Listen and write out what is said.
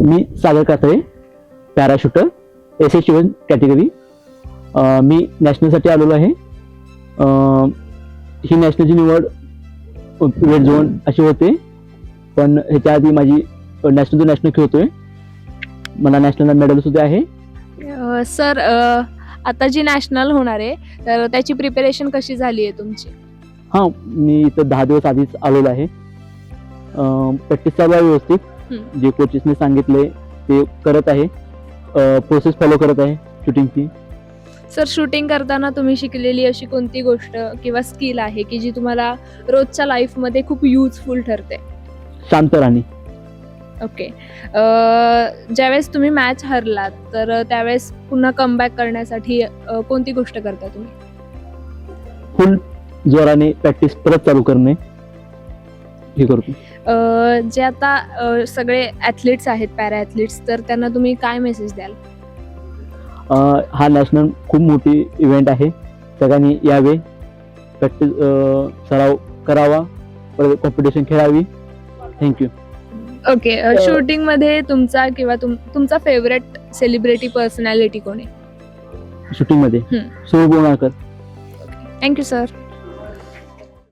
मी सागर कातळे, पॅराशूटर SS7 category. मी नॅशनलसाठी आलेलो आहे. ही नॅशनलची निवड वेट झोन अशी होते, पण ह्याच्या आधी माझी नॅशनल खेळतोय. मला नॅशनल मेडल सुद्धा आहे. सर, आता जी नॅशनल होणार आहे तर त्याची प्रिपरेशन कशी झाली आहे तुमची? हां, मी इथं 10 दिवस आधीच आलेलो आहे. प्रॅक्टिस चालू आहे व्यवस्थित. जे कोचेसने सांगितले ते करत आहे. प्रोसेस फॉलो करत आहे शूटिंगची. सर, शूटिंग करताना तुम्ही शिकलेली अशी कोणती गोष्ट किंवा स्किल आहे की जी तुम्हाला रोजच्या लाईफमध्ये खूप युजफुल ठरते? शांत राहणे. ओके. ज्यावेळेस तुम्ही मॅच हरलात तर त्यावेळेस पुन्हा कमबॅक करण्यासाठी कोणती गोष्ट करता तुम्ही? फुल जोराने प्रॅक्टिस परत चालू करणे हे करतो. जे आता सगळे ॲथलीट्स आहेत, पॅरा ॲथलीट्स, तर त्यांना तुम्ही काय मेसेज द्याल? हा नॅशनल खूप मोठी इव्हेंट आहे. सगळ्यांनी यावे, प्रॅक्टिस सराव करावा, परत कॉम्पिटिशन खेळावी. थँक्यू. ओके. शूटिंगमध्ये तुमचा किंवा तुमचा फेवरेट सेलिब्रिटी पर्सनॅलिटी कोण आहे? शूटिंगमध्ये हं. सुबोनाकर. Thank you sir.